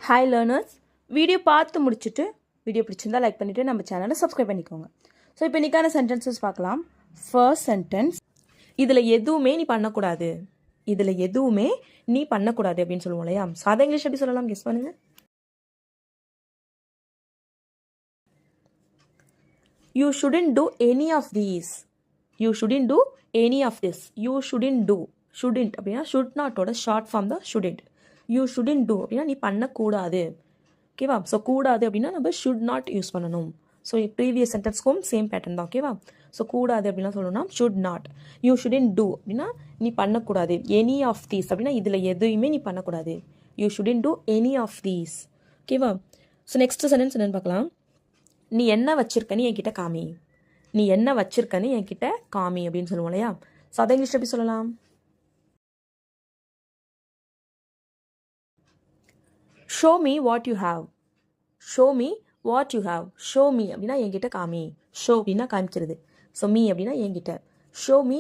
Hi learners, video பார்த்து முடிச்சுட்டு video பிடிச்சிருந்தா லைக் பண்ணிவிட்டு நம்ம சேனலை சப்ஸ்கிரைப் பண்ணிக்கோங்க. ஸோ இப்போ இன்றைக்கான சென்டென்சஸ் பார்க்கலாம். ஃபர்ஸ்ட் சென்டென்ஸ், இதில் எதுவுமே நீ பண்ணக்கூடாது, இதில் எதுவுமே நீ பண்ணக்கூடாது அப்படின்னு சொல்லுவோம் இல்லையா? சாதா இங்கிலீஷ் எப்படி சொல்லலாம், கெஸ் பண்ணுங்க. You shouldn't do any of these, you shouldn't do any of this. You shouldn't do, shouldn't அப்படின்னா ஷுட் நாட்டோட ஷார்ட் ஃபார்ம் தான் ஷுடன்ட். யூ ஷுடன்ட் டூ அப்படின்னா நீ பண்ணக்கூடாது, ஓகேவா? ஸோ கூடாது அப்படின்னா நம்ம ஷுட் நாட் யூஸ் பண்ணணும். ஸோ ப்ரீவியஸ் சென்டென்ஸ்க்கும் சேம் பேட்டர்ன் தான், ஓகேவா? ஸோ கூடாது அப்படின்னா சொல்லணும்னா should not. You shouldn't do அப்படின்னா நீ பண்ணக்கூடாது. எனி ஆஃப் தீஸ் அப்படின்னா இதில் எதுவுமே நீ பண்ணக்கூடாது. You shouldn't do any of these, ஓகேவா? ஸோ நெக்ஸ்ட் சென்டென்ஸ் என்னன்னு பார்க்கலாம். நீ என்ன வச்சிருக்கன்னு என்கிட்ட காமி, நீ என்ன வச்சிருக்கன்னு என்கிட்ட காமி அப்படின்னு சொல்லுவோம் இல்லையா? ஸோ அதை இங்கிலீஷ் எப்படி சொல்லலாம்? Show me what you have, show me what you have. Show me அப்படின்னா என்கிட்ட காமி, ஷோ அப்படின்னா காமிக்கிறது. ஸோ மீ அப்படின்னா என்கிட்ட. Show me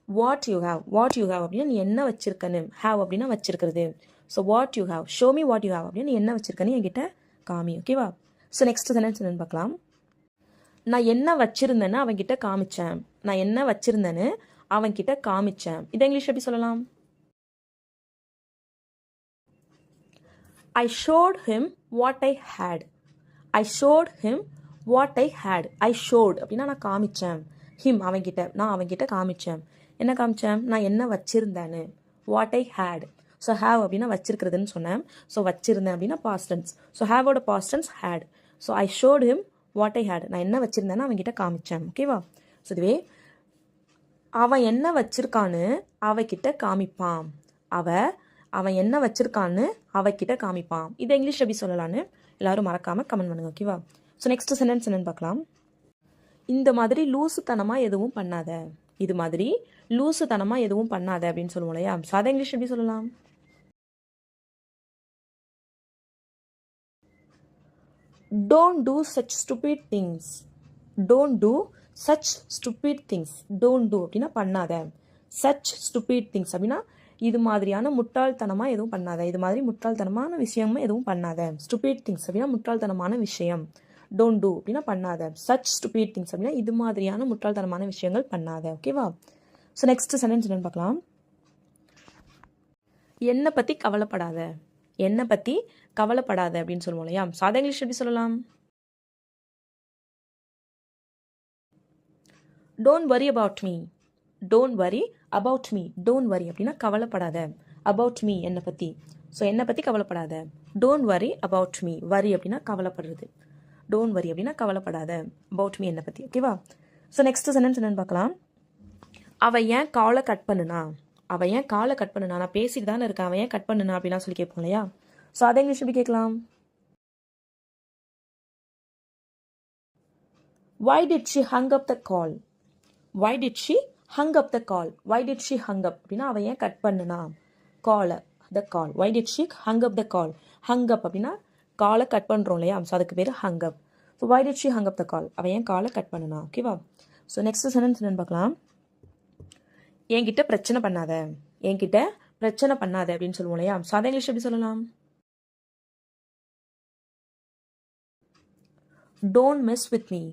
what you have, what you have அப்படின்னா நீ என்ன வச்சிருக்கன்னு, ஹாவ் அப்படின்னா வச்சிருக்கிறது. So what you have, show me what you have அப்படின்னா நீ என்ன வச்சிருக்கன்னு என்கிட்ட காமி, ஓகேவா? ஸோ நெக்ஸ்ட் சென்டென்ஸ் என்னன்னு பார்க்கலாம். நான் என்ன வச்சிருந்தேன்னு அவன்கிட்ட காமிச்சேன், நான் என்ன வச்சிருந்தேன்னு அவன்கிட்ட காமிச்சேன். இதை இங்கிலீஷ் எப்படி சொல்லலாம்? I showed him what I had, I showed him what I had. I showed அப்படின்னா நான் காமிச்சேன், him அவன்கிட்ட, நான் அவன்கிட்ட காமிச்சேன். என்ன காமிச்சேன்? நான் என்ன வச்சிருந்தேன்னு. what I had. So have அப்படின்னா வச்சிருக்கிறதுன்னு சொன்னேன். ஸோ வச்சிருந்தேன் அப்படின்னா past tense. ஸோ haveோட past tense had. So I showed him what I had. நான் என்ன வச்சிருந்தேன்னு அவன்கிட்ட காமிச்சேன், ஓகேவா? ஸோ இதுவே அவன் என்ன வச்சிருக்கான்னு அவகிட்ட காமிப்பான், அவன் என்ன வச்சிருக்கான்னு அவகிட்ட காமிப்பான். இதை இங்கிலீஷ் எப்படி சொல்லலான்னு எல்லாரும் மறக்காம கமெண்ட் பண்ணுங்க, ஓகேவா? ஸோ நெக்ஸ்ட் சென்டென்ஸ் என்னன்னு பார்க்கலாம். இந்த மாதிரி லூசுத்தனமா எதுவும் பண்ணாத, இது மாதிரி லூசுத்தனமா எதுவும் பண்ணாத அப்படின்னு சொல்லுவோம் இல்லையா? ஸோ அதை இங்கிலீஷ் எப்படி சொல்லலாம்? Don't do such stupid things, don't do such stupid things. Don't do அப்படின்னா பண்ணாத, சச் ஸ்டூபிட் திங்ஸ் அப்படின்னா இது மாதிரியான முட்டாள்தனமாக எதுவும் பண்ணாத, இது மாதிரி முட்டாள்தனமான விஷயமும் எதுவும் பண்ணாத. ஸ்டூபிட் திங்ஸ் அப்படின்னா முட்டாள்தனமான விஷயம். டோன்ட் டூ அப்படின்னா பண்ணாத. சச் ஸ்டூபிட் திங்ஸ் அப்படின்னா இது மாதிரியான முட்டாள்தனமான விஷயங்கள் பண்ணாத, ஓகேவா? ஸோ நெக்ஸ்ட் சென்டென்ஸ் என்னன்னு பார்க்கலாம். என்னை பற்றி கவலைப்படாத, என்னை பற்றி கவலைப்படாத அப்படின்னு சொல்லுவோம் இல்லையா? ஸோ அதை இங்கிலீஷ் எப்படி சொல்லலாம்? Don't worry about me, don't worry about me. Don't worry அப்படின்னா கவலைப்படாத, அபவுட் மீ என்னை பற்றி. ஸோ என்னை பற்றி கவலைப்படாத. Don't worry about me. வரி அப்படின்னா கவலைப்படுறது. டோன்ட் வரி அப்படின்னா கவலைப்படாத, அபவுட் மீ என்னை பற்றி, ஓகேவா? ஸோ நெக்ஸ்ட் சென்டென்ஸ் என்னன்னு பார்க்கலாம். அவன் ஏன் காலை கட் பண்ணுனா, அவன் ஏன் காலை கட் பண்ணுனா, நான் பேசிட்டு தானே இருக்கேன், அவன் ஏன் கட் பண்ணுனா அப்படின்னா சொல்லி கேட்போம் இல்லையா? ஸோ அதை இங்கிலீஷ் எப்படி கேட்கலாம்? Why did she hung up the call? Why did she hung up the call? Why did she hung up அப்படின்னா அவன் ஏன் கட் பண்ணுனா காலை, the call. Why did she hung up the call? hung up அப்படின்னா காலை cut பண்ணுறோம் இல்லையா? So அதுக்கு பேர் hung up. So why did she hung up the call? அவன் ஏன் காலை கட் பண்ணுனா, ஓகேவா? ஸோ நெக்ஸ்ட் சென்டென்ஸ் என்னன்னு பார்க்கலாம். என்கிட்ட பிரச்சனை பண்ணாத, என்கிட்ட பிரச்சனை பண்ணாத அப்படின்னு சொல்லுவோம் இல்லையா? ஸோ அதை இங்கிலீஷ் எப்படி சொல்லலாம்? Don't mess with me,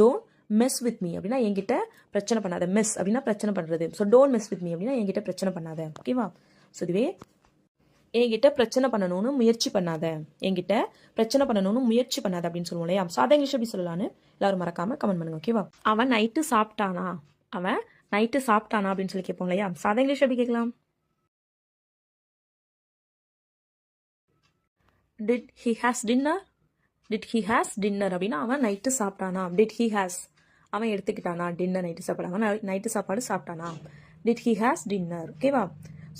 don't mess with me அப்படின்னா என்கிட்ட பிரச்சனை பண்ணாத. மெஸ் அப்படின்னா பிரச்சனை பண்ணுறது. So don't mess with me அப்படின்னா என்கிட்ட பிரச்சனை பண்ணாத, ஓகேவா? ஸோ இதுவே என்கிட்ட பிரச்சனை பண்ணணும்னு முயற்சி பண்ணாத, என்கிட்ட பிரச்சனை பண்ணணும்னு முயற்சி பண்ணாத அப்படின்னு சொல்லுவோம் இல்லையா? ஸோ அதை இங்கிலீஷ் எப்படி சொல்லலான்னு எல்லாரும் மறக்காம கமெண்ட் பண்ணுங்க, ஓகேவா? அவன் நைட்டு சாப்பிட்டானா, அவன் நைட்டு சாப்பிட்டானா அப்படின்னு சொல்லி கேட்போம் இல்லையா? ஸோ அதை இங்கிலீஷ் எப்படி கேட்கலாம்? Did he has dinner, did he has dinner அப்படின்னா அவன் நைட்டு சாப்பிட்டானா. டிட் ஹி ஹாஸ் அவன் எடுத்துக்கிட்டானா டின்னர், நைட்டு சாப்பாடு, அவன் நைட்டு சாப்பாடு சாப்பிட்டானா. டிட் ஹி ஹாஸ் டின்னர், ஓகேவா?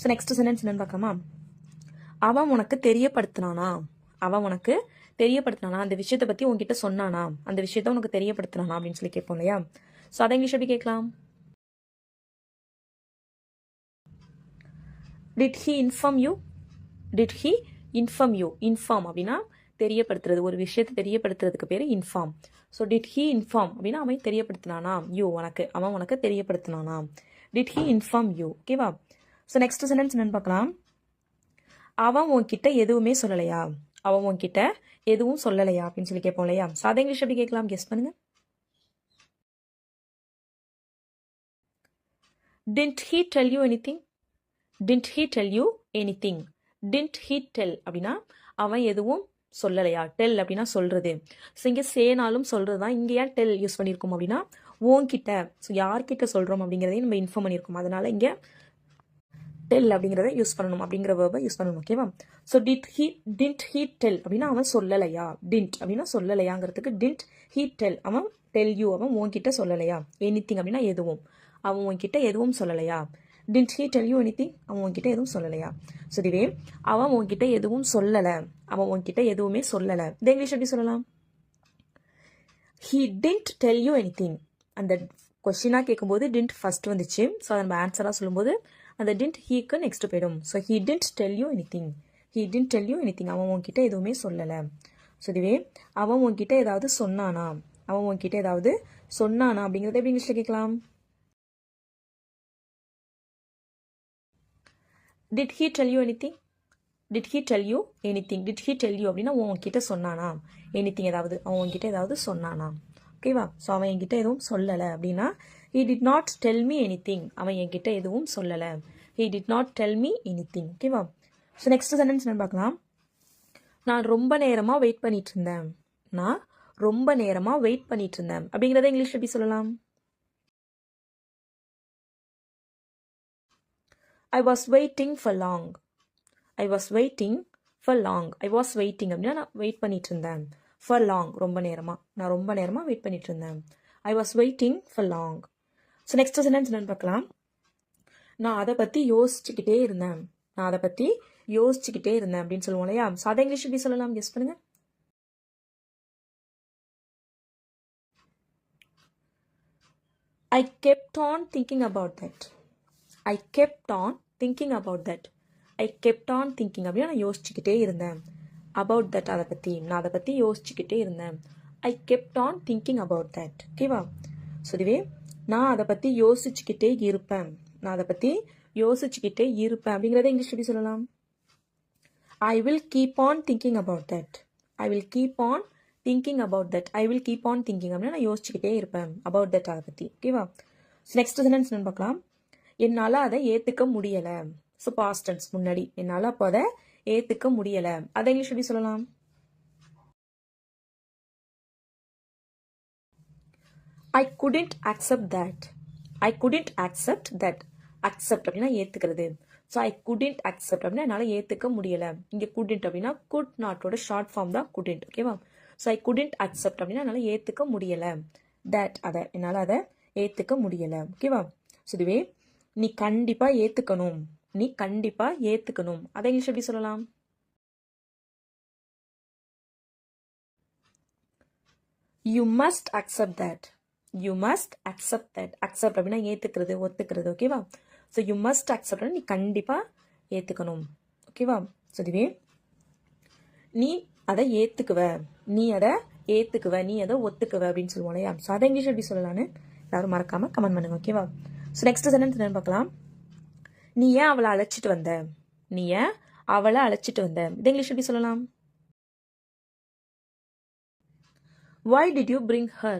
ஸோ நெக்ஸ்ட் சென்டென்ஸ் என்னன்னு பார்க்கலாமா. அவன் உனக்கு தெரியப்படுத்தினானா, அவன் உனக்கு தெரியப்படுத்தினானா, அந்த விஷயத்தை பற்றி உன்கிட்ட சொன்னானா, அந்த விஷயத்த உனக்கு தெரியப்படுத்தினானா அப்படின்னு சொல்லி கேட்போம் இல்லையா? ஸோ அதை இங்கிலீஷ் எப்படி கேட்கலாம்? Did he inform you, did he inform you. Inform அப்படின்னா தெரியப்படுத்துறது, ஒரு விஷயத்தை தெரியப்படுத்துறதுக்கு பேர் inform. So did he inform அப்படின்னா அவன் தெரியப்படுத்தினானா, யூ உனக்கு, அவன் உனக்கு தெரியப்படுத்தினானா. டிட் ஹி இன்ஃபார்ம் யூ, ஓகேவா? ஸோ நெக்ஸ்ட் சென்டென்ஸ் என்னன்னு பார்க்கலாம். அவன் உன்கிட்ட எதுவுமே சொல்லலையா, அவன் உன்கிட்ட எதுவும் சொல்லலையா அப்படின்னு சொல்லி கேட்போம் இல்லையா? சாதா இங்கிலீஷ் எப்படி கேட்கலாம்? கெஸ் பண்ணுங்க. Didn't he tell you anything? Didn't he tell you anything? Didn't he tell அப்படின்னா அவன் எதுவும் சொல்லலையா? டெல் அப்படின்னா சொல்றது. ஸோ இங்கே சேனாலும் சொல்றது தான். இங்கே ஏன் டெல் யூஸ் பண்ணியிருக்கோம் அப்படின்னா உன்கிட்ட, ஸோ யார்கிட்ட சொல்கிறோம் அப்படிங்கிறதையும் நம்ம இன்ஃபார்ம் பண்ணியிருக்கோம். அதனால இங்கே டெல் அப்படிங்கிறத யூஸ் பண்ணணும், அப்படிங்கிற வேர்பை யூஸ் பண்ணணும். ஓகேவா? ஸோ டிண்ட் ஹீ டெல் அப்படின்னா அவன் சொல்லலையா? டிண்ட் அப்படின்னா சொல்லலையாங்கிறதுக்கு டிண்ட் ஹீ டெல், அவன் டெல் யூ, அவன் உன்கிட்ட சொல்லலையா? எனிதிங் அப்படின்னா எதுவும், அவன் உன்கிட்ட எதுவும் சொல்லலையா? Tint he tell you anything, அவன் உன்கிட்ட எதுவும் சொல்லலையா? ஸோ இதுவே அவன் உன்கிட்ட எதுவும் சொல்லலை, அவன் உன்கிட்ட எதுவுமே சொல்லலை. இந்த இங்கிலீஷ் எப்படி சொல்லலாம்? He tint tell you anything. அந்த கொஸ்டினாக கேட்கும்போது டிண்ட் ஃபர்ஸ்ட் வந்துச்சு. ஸோ அதை நம்ம ஆன்சராக சொல்லும்போது அந்த டிண்ட் ஹீக்கு நெக்ஸ்ட் போயிடும். So he tint tell you anything, he tint tell you anything, அவன் உன்கிட்ட எதுவுமே சொல்லலை. ஸோ இதுவே அவன் உன்கிட்ட ஏதாவது சொன்னானா, அவன் உன்கிட்ட ஏதாவது சொன்னானா அப்படிங்கிறத எப்படி இங்கிலீஷில் கேட்கலாம்? Did he tell you anything, did he tell you anything, did he tell you அப்படின்னா உன்கிட்ட சொன்னானா, எனிதிங் ஏதாவது, அவன் உன்கிட்ட ஏதாவது சொன்னானா. ஓகேவா? ஸோ அவன் என்கிட்ட எதுவும் சொல்லலை அப்படின்னா he did not tell me anything, அவன் என்கிட்ட எதுவும் சொல்லலை. he did not tell me anything. ஓகேவா? ஸோ நெக்ஸ்ட் சென்டென்ஸ் என்ன பார்க்கலாம்? நான் ரொம்ப நேரமாக வெயிட் பண்ணிட்டு இருந்தேன், நான் ரொம்ப நேரமாக வெயிட் பண்ணிட்டு இருந்தேன் அப்படிங்கிறத இங்கிலீஷ் எப்படி சொல்லலாம்? I was waiting for long, I was waiting for long, I was waiting அப்படின்னா நான் வெயிட் பண்ணிட்டு இருந்தேன். for long ரொம்ப நேரமாக, நான் ரொம்ப நேரமாக வெயிட் பண்ணிட்டு இருந்தேன். I was waiting for long. So next sentence என்னன்னு பார்க்கலாம். நான் அதை பற்றி யோசிச்சுக்கிட்டே இருந்தேன், நான் அதை பற்றி யோசிச்சுக்கிட்டே இருந்தேன் அப்படின்னு சொல்லுவோம் இல்லையா? சாதா இங்கிலீஷ் எப்படி சொல்லலாம்? கெஸ் பண்ணுங்க. I kept on thinking about that, I kept on thinking about that, I kept on thinking அப்படின்னா நான் யோசிச்சுக்கிட்டே இருந்தேன். about that அதை பற்றி, நான் அதை பற்றி யோசிச்சுக்கிட்டே இருந்தேன். I kept on thinking about that. ஓகேவா? ஸோ இதுவே நான் அதை பற்றி யோசிச்சுக்கிட்டே இருப்பேன், நான் அதை பற்றி யோசிச்சுக்கிட்டே இருப்பேன் அப்படிங்கிறத இங்கிலீஷ் எப்படி சொல்லலாம்? I will keep on thinking about that, I will keep on thinking about that, I will keep on thinking அப்படின்னா நான் யோசிச்சுக்கிட்டே இருப்பேன் about that அதை பற்றி. ஓகேவா? ஸோ நெக்ஸ்ட் சென்டென்ஸ் என்னன்னு பார்க்கலாம். என்னால் அதை ஏற்றுக்க முடியலை. ஸோ பாஸ்ட் டென்ஸ் முன்னாடி, என்னால் அப்போ அதை ஏற்றுக்க முடியலை, அதை இங்கிலீஷ் எப்படி சொல்லலாம்? I couldn't accept that, I couldn't accept that, accept அப்படின்னா ஏற்றுக்கிறது. ஸோ I couldn't accept அப்படின்னா என்னால் ஏற்றுக்க முடியலை. இங்கே couldn't அப்படின்னா could notோட ஷார்ட் ஃபார்ம் தான் couldn't. ஓகேவா? ஸோ I couldn't accept அப்படின்னா என்னால் ஏற்றுக்க முடியலை. that அதை, என்னால் அதை ஏற்றுக்க முடியலை. ஓகேவா? ஸோ இதுவே நீ கண்டிப்பாக ஏற்றுக்கணும், நீ கண்டிப்பாக ஏற்றுக்கணும், அதை இங்கிலீஷ் எப்படி சொல்லலாம்? You must accept that, you must accept that, accept அப்படின்னா ஏற்றுக்கிறது, ஒத்துக்கிறது. ஓகேவா? ஸோ you must accept நீ கண்டிப்பாக ஏற்றுக்கணும். ஓகேவா? ஸோ இதுவே நீ அதை ஏற்றுக்குவ, நீ அதை ஏற்றுக்குவ, நீ அதை ஒத்துக்குவ அப்படின்னு சொல்லுவோம் இல்லையா? ஸோ அதை இங்கிலீஷ் எப்படி சொல்லலான்னு எல்லாரும் மறக்காமல் கமெண்ட் பண்ணுங்க. ஓகேவா? ஸோ நெக்ஸ்ட் சென்டென்ஸ் என்னன்னு பார்க்கலாம். நீ ஏன் அவளை அழைச்சிட்டு வந்த, நீ ஏன் அவளை அழைச்சிட்டு வந்த, இது இங்கிலீஷ் எப்படி சொல்லலாம்? Why did you bring her,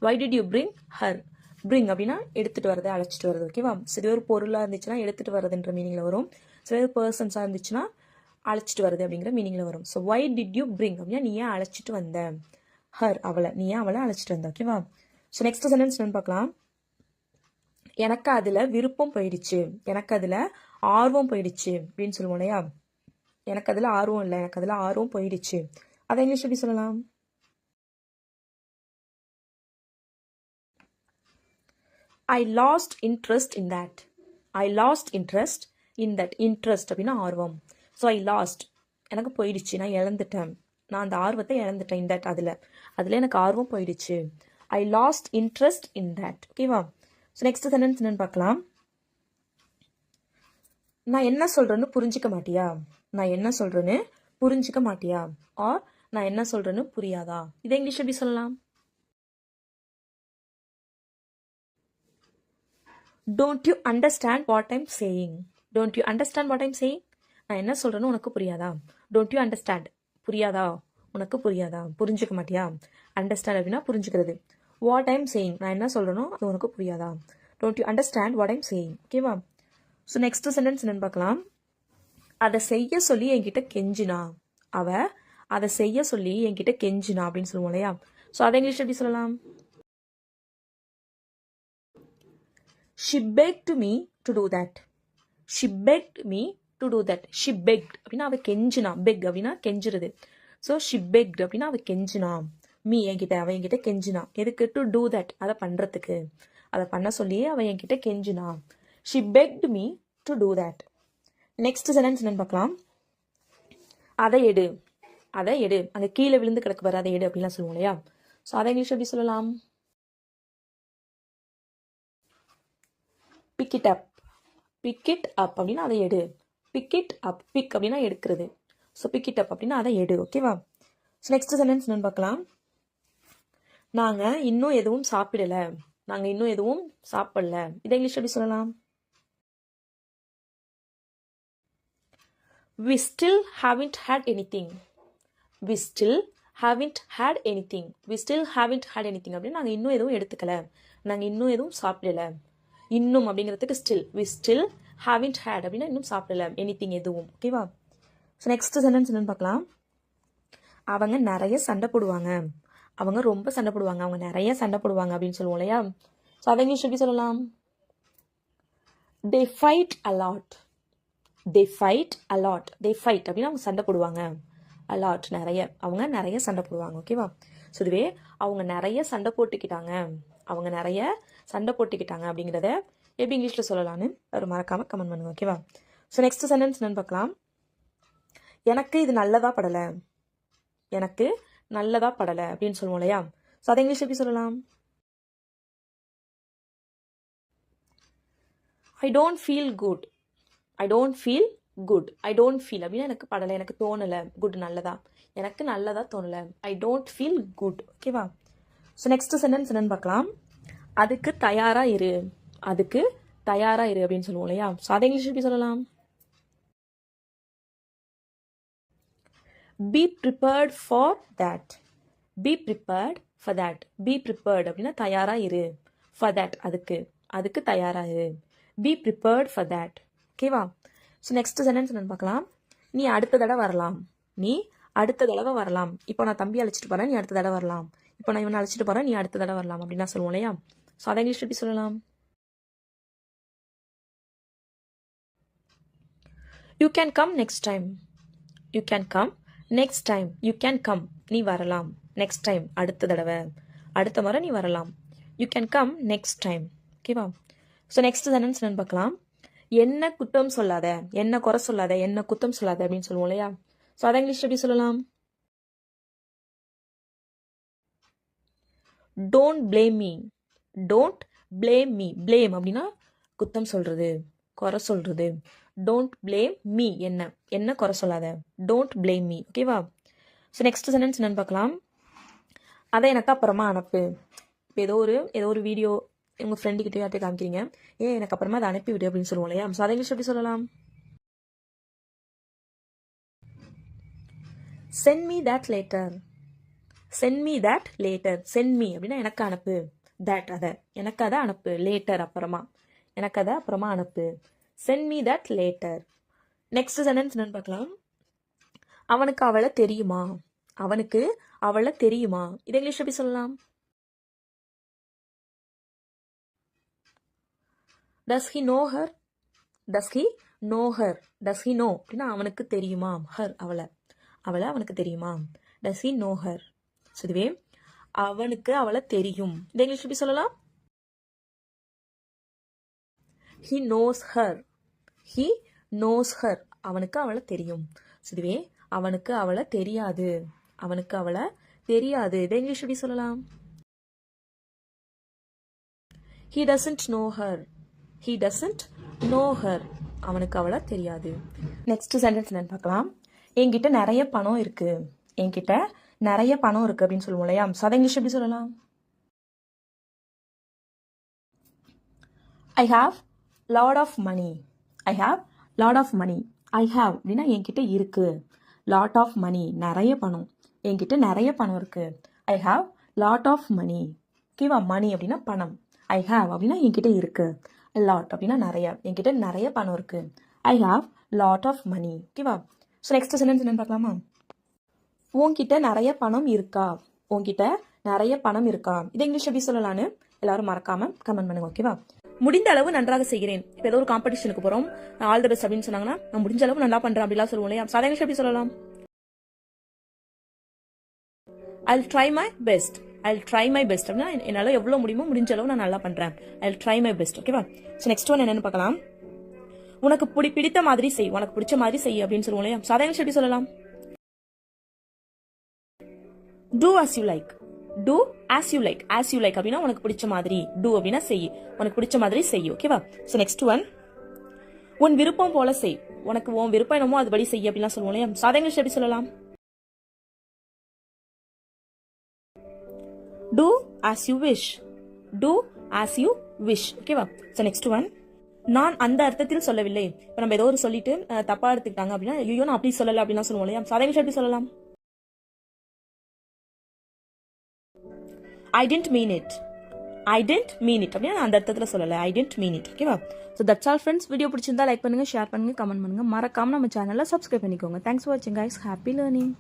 why did you bring her, bring அப்படின்னா எடுத்துகிட்டு வரது, அழைச்சிட்டு வரது. ஓகேவா? ஸோ இது ஒரு பொருளாக இருந்துச்சுன்னா எடுத்துகிட்டு வரதுன்ற மீனிங்கில் வரும். ஸோ இது பர்சன்ஸாக இருந்துச்சுன்னா அழைச்சிட்டு வருது அப்படிங்கிற மீனிங்கில் வரும். So why did you bring அப்படின்னா நீ ஏன் அழைச்சிட்டு வந்த, her அவளை, நீ ஏன் அவளை அழைச்சிட்டு வந்த. ஓகேவா? ஸோ நெக்ஸ்ட் சென்டென்ஸ் என்னன்னு பார்க்கலாம். எனக்கு அதில் விருப்பம் போயிடுச்சு, எனக்கு அதில் ஆர்வம் போயிடுச்சு அப்படின்னு சொல்லுவோம் இல்லையா? எனக்கு அதில் ஆர்வம் இல்லை, எனக்கு அதில் ஆர்வம் போயிடுச்சு, அதை இங்கிலீஷ் எப்படி சொல்லலாம்? I lost interest in that, I lost interest in that, interest அப்படின்னா ஆர்வம். ஸோ I lost எனக்கு போயிடுச்சு, நான் இழந்துட்டேன், நான் அந்த ஆர்வத்தை இழந்துட்டேன். in that அதில் எனக்கு ஆர்வம் போயிடுச்சு. I lost interest in that. ஓகேவா? ஸோ நெக்ஸ்ட் சென்டென்ஸ் என்னன்னு பார்க்கலாம். நான் என்ன சொல்கிறேன்னு புரிஞ்சிக்க மாட்டியா, நான் என்ன சொல்கிறேன்னு புரிஞ்சிக்க மாட்டியா, ஆர் நான் என்ன சொல்கிறேன்னு புரியாதா, இதை இங்கிலீஷ் எப்படி சொல்லலாம்? Don't you understand what I'm saying, don't you understand what I'm saying, நான் என்ன சொல்கிறேன்னு உனக்கு புரியாதா. Don't you understand புரியாதா, உனக்கு புரியாதா, புரிஞ்சுக்க மாட்டியா. அண்டர்ஸ்டாண்ட் அப்படின்னா புரிஞ்சுக்கிறது. வாட் ஐம் சேயிங், நான் என்ன சொல்கிறேனோ அது உனக்கு புரியாதா. Don't you understand what I'm saying. ஓகேவா. ஸோ நெக்ஸ்ட் சென்டென்ஸ் என்னன்னு பார்க்கலாம். அதை செய்ய சொல்லி என்கிட்ட கெஞ்சினா, அவ அதை செய்ய சொல்லி என்கிட்ட கெஞ்சினா அப்படின்னு சொல்லுவோம் இல்லையா. ஸோ அதை இங்கிலீஷ் எப்படி சொல்லலாம். She begged me to do that. She begged me to do that. She begged அப்படின்னா அவ கெஞ்சினா. பெக் அப்படின்னா கெஞ்சுறது. ஸோ she begged அப்படின்னா அவ கெஞ்சினா. மீ என்கிட்ட, அவ என்கிட்ட கெஞ்சினா. எதுக்கு? டு டூ தட், அதை பண்றதுக்கு, அதை பண்ண சொல்லியே அவ என்கிட்ட கெஞ்சினா. She begged me to do that. Next sentence என்னன்னு பார்க்கலாம். அதை எடு, அதை எடு, அங்கே கீழே விழுந்து கிடக்கு பாரு, அதை எடு அப்படின்லாம் சொல்லுவோம் இல்லையா. ஸோ அதை இங்கிலீஷ் எப்படி சொல்லலாம். Pick it up. Pick it up அப்படின்னா அதை எடு. பிக் இட் அப், பிக் அப்படின்னா எடுக்கிறது. ஸோ பிக் இட் அப் அப்படின்னா அதை எடு. ஓகேவா. ஸோ நெக்ஸ்ட் சென்டென்ஸ் என்னன்னு பார்க்கலாம். நாங்கள் இன்னும் எதுவும் சாப்பிடலை, நாங்கள் இன்னும் எதுவும் சாப்பிடல. இதை இங்கிலீஷ் எப்படி சொல்லலாம். We still haven't had anything. We still haven't had anything. We still haven't had anything அப்படின்னு நாங்கள் இன்னும் எதுவும் எடுத்துக்கல, நாங்கள் இன்னும் எதுவும் சாப்பிடல. இன்னும் அப்படிங்கிறதுக்கு still. We still haven't had அப்படின்னா இன்னும் சாப்பிடல, எனிதிங் எதுவும். ஓகேவா. ஸோ நெக்ஸ்ட் சென்டென்ஸ் என்னன்னு பார்க்கலாம். அவங்க நிறைய சண்டை போடுவாங்க, அவங்க ரொம்ப சண்டை போடுவாங்க, அவங்க நிறைய சண்டை போடுவாங்க அப்படின்னு சொல்லுவோம் இல்லையா. ஸோ அதை இங்கிலீஷ் எப்படி சொல்லலாம். They fight a lot. They fight a lot. They fight அப்படின்னா அவங்க சண்டை போடுவாங்க. a lot நிறைய, அவங்க நிறைய சண்டை போடுவாங்க. ஓகேவா. ஸோ இதுவே அவங்க நிறைய சண்டை போட்டுக்கிட்டாங்க, அவங்க நிறைய சண்டை போட்டுக்கிட்டாங்க அப்படிங்கிறத எப்படி இங்கிலீஷில் சொல்லலான்னு ஒரு மறக்காமல் கமெண்ட் பண்ணுங்க. ஓகேவா. ஸோ நெக்ஸ்ட் சென்டென்ஸ் என்னன்னு பார்க்கலாம். எனக்கு இது நல்லதா படலை, எனக்கு நல்லதா படலை அப்படின்னு சொல்லுவோம் இல்லையா. ஸோ அதை இங்கிலீஷ் எப்படி சொல்லலாம். I don't feel good. I don't feel good. I don't feel அப்படின்னா எனக்கு படலை, எனக்கு தோணலை. குட் நல்லதா, எனக்கு நல்லதா தோணலை. I don't feel good. ஓகேவா. ஸோ நெக்ஸ்ட் சென்டென்ஸ் என்னன்னு பார்க்கலாம். அதுக்கு தயாரா இரு, அதுக்கு தயாரா இரு அப்படின்னு சொல்லுவோம் இல்லையா. ஸோ அதை இங்கிலீஷ் எப்படி சொல்லலாம். Be prepared for that. Be prepared for that. Be prepared அப்படின்னா தயாரா இரு. ஃபார் தேட் அதுக்கு, அதுக்கு தயாரா இரு. Be prepared for that. ஓகேவா. ஸோ நெக்ஸ்ட் சென்டென்ஸ் என்னன்னு பார்க்கலாம். நீ அடுத்த தடவை வரலாம், நீ அடுத்த தடவை வரலாம். இப்போ நான் தம்பி அழைச்சிட்டு போறேன், நீ அடுத்த தடவை வரலாம். இப்போ நான் இவனை அழைச்சிட்டு போறேன், நீ அடுத்த தடவை வரலாம் அப்படின்னு சொல்லுவோம் இல்லையா. ஸோ அதை இங்கிலீஷ் எப்படி சொல்லலாம். You can come next time. You can come next time. You can come நீ வரலாம். நெக்ஸ்ட் டைம் அடுத்த தடவை, அடுத்த முறை நீ வரலாம். You can come next time. ஓகேவா. ஸோ நெக்ஸ்ட் சென்டென்ஸ் என்னன்னு பார்க்கலாம். என்ன குற்றம் சொல்லாத, என்ன குறை சொல்லாத, என்ன குத்தம் சொல்லாத அப்படின்னு சொல்லுவோம் இல்லையா. ஸோ அதை இங்கிலீஷ் எப்படி சொல்லலாம். Don't blame me. Don't blame me. Blame அப்படின்னா குத்தம் சொல்றது, குறை சொல்றது. டோன்ட் பிளேம் மீ, என்ன என்ன குறை சொல்லாத. Don't blame me. ஓகேவா. ஸோ நெக்ஸ்ட் சென்டென்ஸ் என்னன்னு பார்க்கலாம். அதை எனக்கு அப்புறமா அனுப்பு. இப்போ ஏதோ ஒரு வீடியோ உங்கள் ஃப்ரெண்டுக்கிட்டே யார்ட்டே காமிக்கிறீங்க, எனக்கு அப்புறமா அதை அனுப்பி விடு அப்படின்னு சொல்லுவோம் இல்லையா. ஸோ அதை இங்கிலீஷ் எப்படி சொல்லலாம். Send me that later. Send me that later. Send me அப்படின்னா எனக்கு அனுப்பு. தட் அதை, எனக்கு அதை அனுப்பு. லேட்டர் அப்புறமா, எனக்கு அதை அப்புறமா அனுப்பு. Send me that later. Next sentence என்னன்னு பார்க்கலாம். அவனுக்கு அவளை தெரியுமா. அவனுக்கு அவளை தெரியுமா. இதை இங்கிலீஷ் எப்படி சொல்லலாம். Does he know her? Does he know her? Does he know அப்படின்னா அவனுக்கு தெரியுமா. her அவளை, அவளை அவனுக்கு தெரியுமா. Does he know her? So இதுவே அவனுக்கு அவளை தெரியும். இந்த இங்கிலீஷ் எப்படி சொல்லலாம். He knows her. He knows her. அவனுக்கு அவளை தெரியும். ஸோ இதுவே அவனுக்கு அவளை தெரியாது, அவனுக்கு அவளை தெரியாது. இதை இங்கிலீஷ் எப்படி சொல்லலாம். He doesn't know her. He doesn't know her. அவனுக்கு அவளை தெரியாது. நெக்ஸ்ட் சென்டென்ஸ் என்னன்னு பார்க்கலாம். என்கிட்ட நிறைய பணம் இருக்கு. என்கிட்ட நிறைய பணம் இருக்கு அப்படின்னு சொல்லுவோம் இல்லையா. ஸோ அதை இங்கிலீஷ் எப்படி சொல்லலாம். I have lot of money. I have lot of money. I have அப்படின்னா என்கிட்ட இருக்கு. லாட் ஆஃப் மணி நிறைய பணம். என்கிட்ட நிறைய பணம் இருக்கு. I have lot of money. ஓகேவா? மணி அப்படின்னா பணம். ஐ ஹாவ் அப்படின்னா என்கிட்ட இருக்கு. லாட் அப்படின்னா நிறைய. என்கிட்ட நிறைய பணம் இருக்கு. I have lot of money. ஓகேவா? ஸோ நெக்ஸ்ட் சென்டென்ஸ் என்னன்னு பார்க்கலாமா? உன்கிட்ட நிறைய பணம் இருக்கா? உன்கிட்ட நிறைய பணம் இருக்கா? இதை இங்கிலீஷ் எப்படி சொல்லலான்னு எல்லாரும் மறக்காம கமெண்ட் பண்ணுங்க. ஓகேவா? முடிந்த அளவு நன்றாக செய்கிறேன். இப்போ ஏதோ ஒரு காம்படிஷனுக்கு போறோம், ஆல் தி பெஸ்ட் அப்படின்னு சொன்னாங்கன்னா நான் முடிஞ்ச அளவு நல்லா பண்றேன் அப்படிலாம் சொல்லுவோம் இல்லையா? சாதாரண இங்கிலீஷ் எப்படி சொல்லலாம்? I'll try my best. I'll try my best அப்படின்னா என்னால எவ்வளவு முடியுமோ முடிஞ்ச அளவு நான் நல்லா பண்றேன். I'll try my best. ஓகேவா? ஸோ நெக்ஸ்ட் ஒன் என்னன்னு பார்க்கலாம். உனக்கு பிடித்த மாதிரி செய். உனக்கு பிடிச்ச மாதிரி செய் அப்படின்னு சொல்லுவோம் இல்லையா? சாதாரண இங்கிலீஷ் எப்படி சொல்லலாம்? Do as you like. Do as you like. As you like அப்படின்னா உனக்கு பிடிச்ச மாதிரி. Do அப்படின்னா செய். உனக்கு பிடிச்ச மாதிரி செய். ஓகேவா? ஸோ நெக்ஸ்ட் ஒன், உன் விருப்பம் போல செய். உனக்கு உன் விருப்பம் என்னமோ அதுபடி செய் அப்படிலாம் சொல்லுவோம் இல்லையா? சாதாரண இங்கிலீஷ் எப்படி சொல்லலாம்? Do as you wish. Do as you wish. ஓகேவா? ஸோ நெக்ஸ்ட் ஒன், நான் அந்த அர்த்தத்தில் சொல்லவில்லை. இப்போ நம்ம ஏதோ ஒரு சொல்லிட்டு தப்பா எடுத்துக்கிட்டாங்க அப்படின்னா ஐயோ நான் அப்படி சொல்லலை அப்படிலாம் சொல்லுவோம் இல்லையா? சாதாரண இங்கிலீஷ் எப்படி சொல்லலாம்? I didn't mean it. I didn't mean it அப்படின்னா அந்த அர்த்தத்தில் சொல்லலை. I didn't mean it. ஓகேவா? So that's all friends. Video பிடிச்சிருந்தா லைக் பண்ணுங்க, ஷேர் பண்ணுங்க, கமெண்ட் பண்ணுங்க. மறக்காம நம்ம சேனலை சப்ஸ்கிரைப் பண்ணிக்கோங்க. தேங்க்ஸ் ஃபார் வாட்சிங் கைஸ். Happy learning.